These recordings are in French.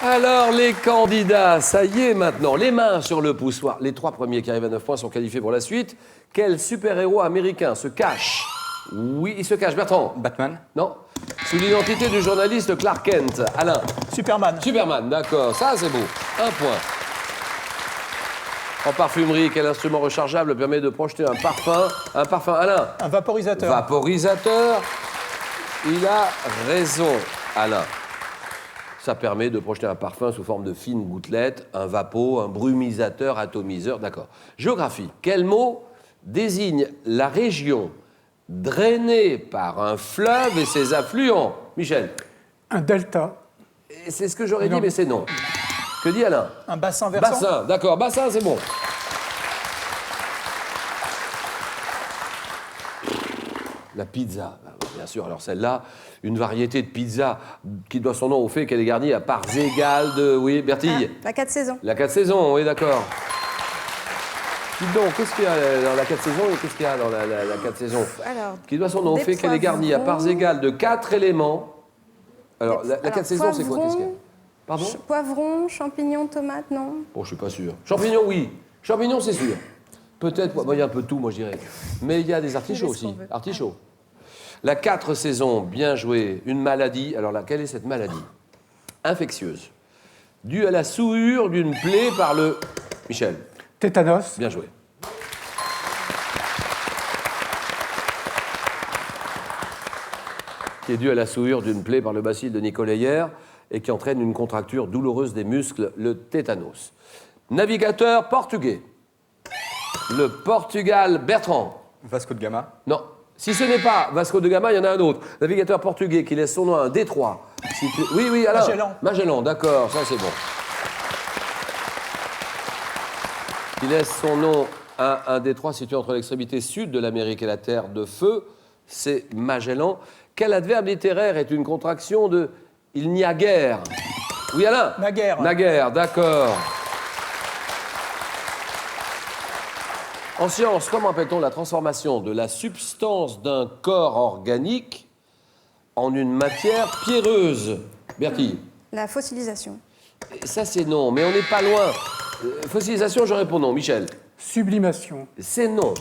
Alors, les candidats, ça y est maintenant, les mains sur le poussoir. Les 3 premiers qui arrivent à 9 points sont qualifiés pour la suite. Quel super-héros américain se cache? Oui, il se cache, Bertrand. Batman. Non. Sous l'identité du journaliste Clark Kent. Alain. Superman. Superman, d'accord, ça c'est beau. 1 point. En parfumerie, quel instrument rechargeable permet de projeter un parfum? Un parfum, Alain. Un vaporisateur. Vaporisateur. Il a raison, Alain. Ça permet de projeter un parfum sous forme de fines gouttelettes, un vapeau, un brumisateur, atomiseur, d'accord. Géographie, quel mot désigne la région drainée par un fleuve et ses affluents? Michel. Un delta. Et c'est ce que j'aurais dit, mais c'est non. Que dit Alain? Un bassin versant. Bassin, d'accord, bassin, c'est bon. La pizza, bien sûr. Alors celle-là, une variété de pizza qui doit son nom au fait qu'elle est garnie à parts égales de... Oui, Bertille. La 4 saisons. La 4 saisons, oui, d'accord. Dites donc, qu'est-ce qu'il y a dans la 4 saisons et qu'est-ce qu'il y a dans la 4 saisons? Alors, Qui doit son nom au des fait qu'elle est garnie à parts poivrons. égales de 4 éléments. Alors, la 4 saisons, c'est quoi? Qu'est-ce qu'il y a? Pardon? Poivrons, champignons, tomates, non? Bon, je suis pas sûr. Champignons, oui. Champignons, c'est sûr. Peut-être, bon, il y a un peu de tout, moi, je dirais. Mais il y a des artichauts On fait ce aussi. qu'on veut. Artichauts. La 4 saisons, bien joué. Une maladie. Alors là, quelle est cette maladie? Infectieuse. Due à la souillure d'une plaie par le... Michel, Tétanos. bien joué. Qui est due à la souillure d'une plaie par le bacille de Nicoléaire et qui entraîne une contracture douloureuse des muscles, le tétanos. Navigateur portugais. Le Portugal, Bertrand. Vasco de Gama. Non. Si ce n'est pas Vasco de Gama, il y en a un autre. Navigateur portugais qui laisse son nom à un détroit. Oui, oui, Alain. Magellan. Magellan, d'accord, ça c'est bon. Qui laisse son nom à un détroit situé entre l'extrémité sud de l'Amérique et la Terre de Feu. C'est Magellan. Quel adverbe littéraire est une contraction de « il n'y a guère » Oui, Alain. Naguère. Naguère, d'accord. En science, comment appelle-t-on la transformation de la substance d'un corps organique en une matière pierreuse? Bertille. La fossilisation. Ça, c'est non, mais on n'est pas loin. Fossilisation, je réponds non. Michel. Sublimation. C'est non.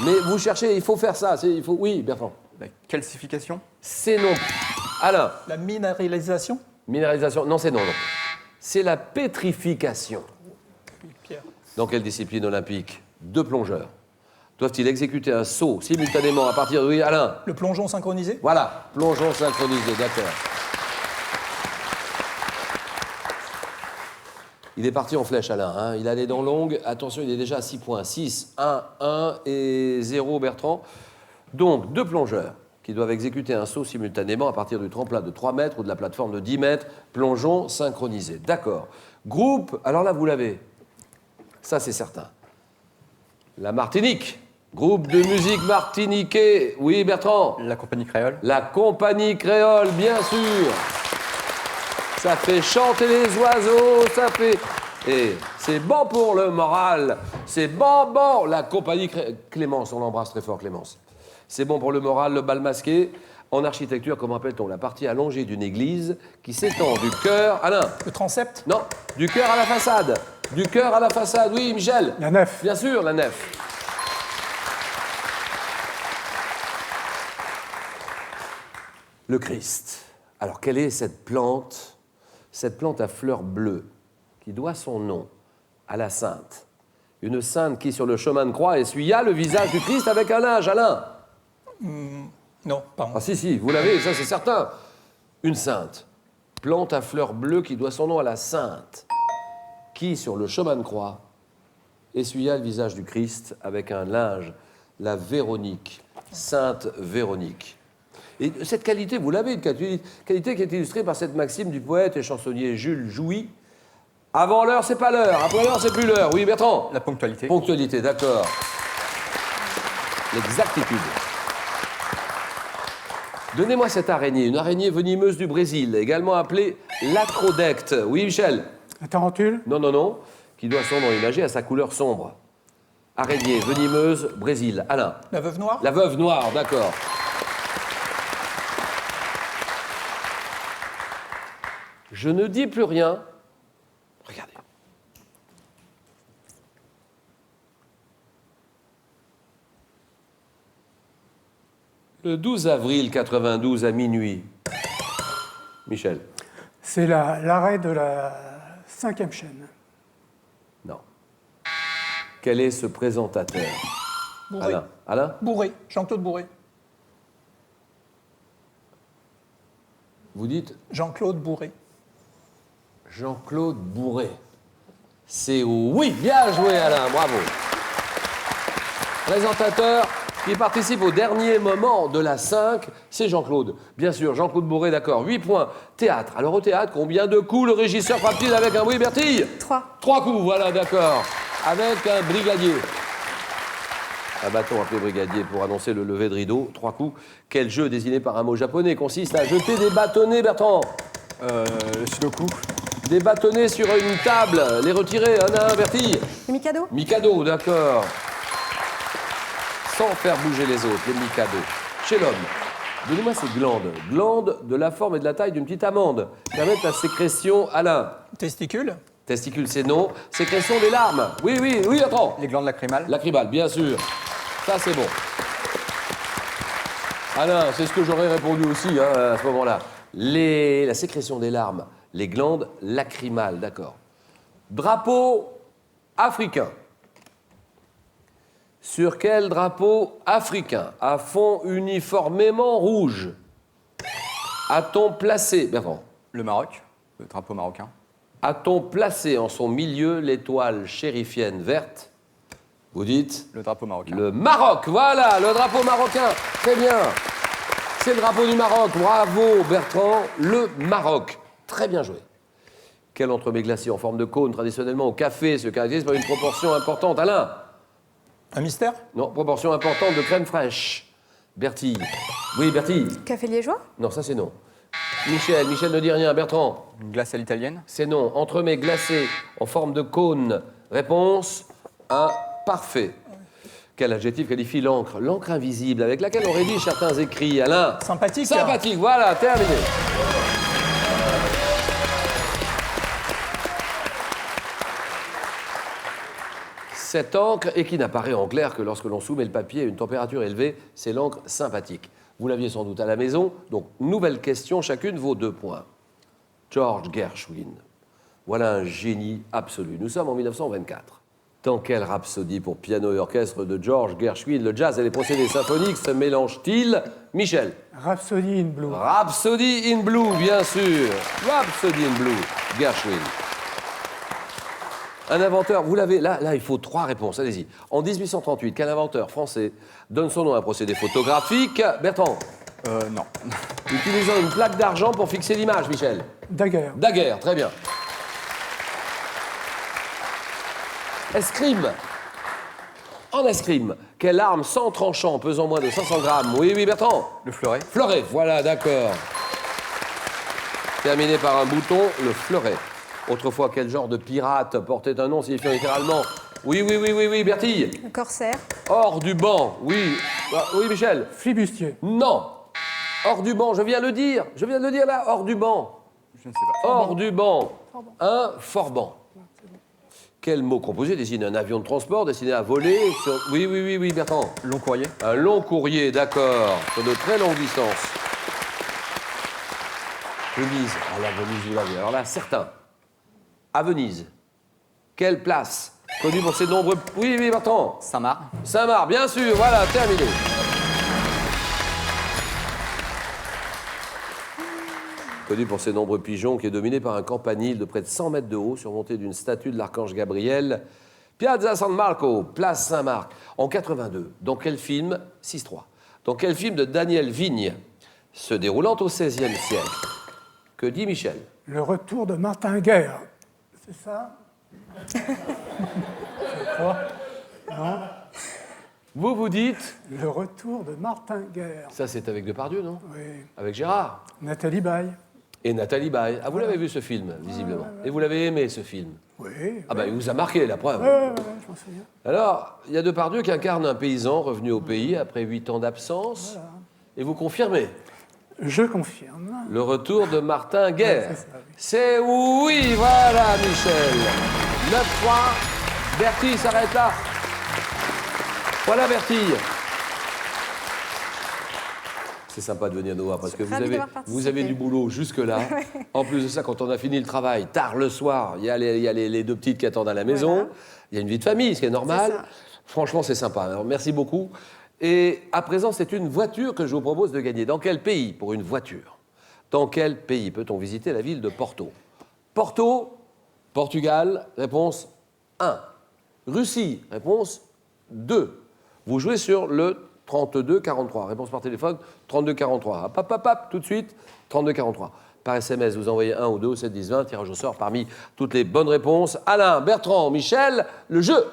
Mais vous cherchez, il faut faire ça. Il faut... Oui, Bertrand. La calcification. C'est non. Alain. La minéralisation. Minéralisation. Non, c'est non, non. C'est la pétrification. Pierre. Dans quelle discipline olympique 2 plongeurs doivent-ils exécuter un saut simultanément à partir de... Oui, Alain. Le plongeon synchronisé. Voilà, plongeon synchronisé, d'accord. Il est parti en flèche, Alain. Hein. Il a les dents longues. Attention, il est déjà à 6 points. 6, 1, 1 et 0, Bertrand. Donc, 2 plongeurs qui doivent exécuter un saut simultanément à partir du tremplin de 3 mètres ou de la plateforme de 10 mètres. Plongeon synchronisé. D'accord. Groupe, alors là, vous l'avez. Ça, c'est certain. La Martinique. Groupe de musique martiniquais. Oui, Bertrand. La compagnie créole. La compagnie créole, bien sûr. Ça fait chanter les oiseaux, ça fait... Et c'est bon pour le moral. C'est bon, bon. La compagnie créole... Clémence, on l'embrasse très fort, Clémence. C'est bon pour le moral, le bal masqué. En architecture, comment appelle-t-on la partie allongée d'une église qui s'étend du chœur... Alain. Le transept. Non, du chœur à la façade. Du chœur à la façade, oui, Michel. La nef. Bien sûr, la nef. Le Christ. Alors, quelle est cette plante? Cette plante à fleurs bleues, qui doit son nom à la sainte. Une sainte qui, sur le chemin de croix, essuya le visage du Christ avec un linge. Alain. Non, pardon. Ah si, si, vous l'avez, ça c'est certain. Une sainte. Plante à fleurs bleues qui doit son nom à la sainte. Qui, sur le chemin de croix, essuya le visage du Christ avec un linge, la Véronique, Sainte Véronique. Et cette qualité, vous l'avez, une qualité qui est illustrée par cette maxime du poète et chansonnier Jules Jouy. Avant l'heure, c'est pas l'heure, après l'heure, c'est plus l'heure. Oui, Bertrand? La ponctualité. Ponctualité, d'accord. L'exactitude. Donnez-moi cette araignée, une araignée venimeuse du Brésil, également appelée l'acrodecte. Oui, Michel? Un tarentule. Non, non, non, qui doit son nom imagé à sa couleur sombre. Araignée, venimeuse, Brésil. Alain. La veuve noire. La veuve noire, d'accord. Je ne dis plus rien. Regardez. Le 12 avril 92 à minuit. Michel. C'est l'arrêt de la 5e chaîne. Non. Quel est ce présentateur? Bourré. Alain. Alain? Bourré. Jean-Claude Bourré. Vous dites Jean-Claude Bourré. Jean-Claude Bourré. C'est oui. Bien joué, Alain. Bravo. Présentateur qui participe au dernier moment de la 5, c'est Jean-Claude. Bien sûr, Jean-Claude Bourré, d'accord. 8 points. Théâtre. Alors au théâtre, combien de coups le régisseur frappe-t-il avec un oui, Bertille? 3. 3 coups, voilà, d'accord. Avec un brigadier. Un bâton appelé brigadier pour annoncer le lever de rideau. 3 coups. Quel jeu désigné par un mot japonais consiste à jeter des bâtonnets, Bertrand? Le sudoku. Des bâtonnets sur une table, les retirer, un à un, Bertille. Le Mikado. Mikado, d'accord. Sans faire bouger les autres, les Mikado. Chez l'homme, donnez-moi ces glandes. Glandes de la forme et de la taille d'une petite amande. Permettent la sécrétion, Alain. Testicule. Testicule, c'est non. Sécrétion des larmes. Oui, oui, oui, attends. Les glandes lacrymales. Lacrymale, bien sûr. Ça, c'est bon. Alain, c'est ce que j'aurais répondu aussi à ce moment-là. La sécrétion des larmes, les glandes lacrymales, d'accord. Drapeau africain. Sur quel drapeau africain, à fond uniformément rouge, a-t-on placé, Bertrand, Le Maroc. Le drapeau marocain. a-t-on placé en son milieu l'étoile chérifienne verte? Vous dites Le drapeau marocain. le Maroc, voilà, le drapeau marocain. Très bien. C'est le drapeau du Maroc. Bravo, Bertrand. Le Maroc. Très bien joué. Quel entremets glacé en forme de cône, traditionnellement au café, se caractérise par une proportion importante? Alain? Un mystère. Non, proportion importante de crème fraîche. Bertille. Oui, Bertille. Café liégeois. Non, ça c'est non. Michel ne dit rien. Bertrand? Une glace à l'italienne. C'est non. Entremets glacé en forme de cône. Réponse un parfait. Quel adjectif qualifie l'encre? L'encre invisible avec laquelle on rédige certains écrits. Alain? Sympathique. Sympathique, voilà, terminé. Cette encre, et qui n'apparaît en clair que lorsque l'on soumet le papier à une température élevée, c'est l'encre sympathique. Vous l'aviez sans doute à la maison, donc nouvelle question, chacune vaut 2 points. George Gershwin, voilà un génie absolu. Nous sommes en 1924. Dans quelle rhapsodie pour piano et orchestre de George Gershwin, le jazz et les procédés symphoniques se mélangent-ils? Michel? Rhapsody in Blue. Rhapsody in Blue, bien sûr. Rhapsody in Blue, Gershwin. Un inventeur, vous l'avez, là il faut 3 réponses, allez-y. En 1838, quel inventeur français donne son nom à un procédé photographique? Bertrand? Non. Utilisant une plaque d'argent pour fixer l'image, Michel? Daguerre. Daguerre, très bien. Escrime. En escrime, quelle arme sans tranchant pesant moins de 500 grammes? Oui, oui, Bertrand? Le fleuret. Fleuret, voilà, d'accord. Terminé par un bouton, le fleuret. Autrefois, quel genre de pirate portait un nom signifiant littéralement? Oui, oui, oui, oui, oui, Bertille. Le corsaire. Hors du banc, oui. Ah, oui, Michel. Flibustier. Non. Hors du banc, je viens de le dire. Je viens de le dire là, hors du banc. Je ne sais pas. Hors du banc. Un forban. Quel mot composé désigne un avion de transport destiné à voler sur... Oui, oui, oui, oui, Bertrand. Long courrier. Un long courrier, d'accord, sur de très longues distances. Venise. Ah, la Venise, vous l'avez. Alors là, certains. À Venise. Quelle place connue pour ses nombreux... Oui, oui, Bertrand. Saint-Marc. Saint-Marc, bien sûr, voilà, terminé. Connu pour ses nombreux pigeons, qui est dominé par un campanile de près de 100 mètres de haut, surmonté d'une statue de l'archange Gabriel. Piazza San Marco, place Saint-Marc. En 82, dans quel film 6-3. Dans quel film de Daniel Vigne, se déroulant au XVIe siècle? Que dit Michel? Le retour de Martin Guerre. C'est ça? Je crois. Non? Vous dites? Le retour de Martin Guerre. Ça, c'est avec Depardieu, non? Oui. Avec Gérard. Nathalie Baye. Et Nathalie Baye. Ah, vous l'avez vu ce film, visiblement. Et vous l'avez aimé, ce film? Oui. Ah, ben, il vous a marqué, la preuve. Je m'en souviens. Alors, il y a Depardieu qui incarne un paysan revenu au pays après 8 ans d'absence. Voilà. Et vous confirmez? Je confirme. Le retour de Martin Guerre. Ouais, c'est ça, oui. C'est oui, voilà, Michel. 9-3. Bertie s'arrête là. Voilà, Bertie. C'est sympa de venir nous voir parce que Ravi d'avoir participé. vous avez du boulot jusque-là. En plus de ça, quand on a fini le travail, tard le soir, il y a les deux petites qui attendent à la maison. Voilà. Il y a une vie de famille, ce qui est normal. C'est ça. Franchement, c'est sympa. Alors, merci beaucoup. Et à présent, c'est une voiture que je vous propose de gagner. Dans quel pays, pour une voiture, dans quel pays peut-on visiter la ville de Porto? Porto, Portugal, réponse 1. Russie, réponse 2. Vous jouez sur le 32-43. Réponse par téléphone, 32-43. Hop, hop, hop, hop, tout de suite, 32-43. Par SMS, vous envoyez 1 ou 2 au 7 10 20, tirage au sort parmi toutes les bonnes réponses. Alain, Bertrand, Michel, le jeu.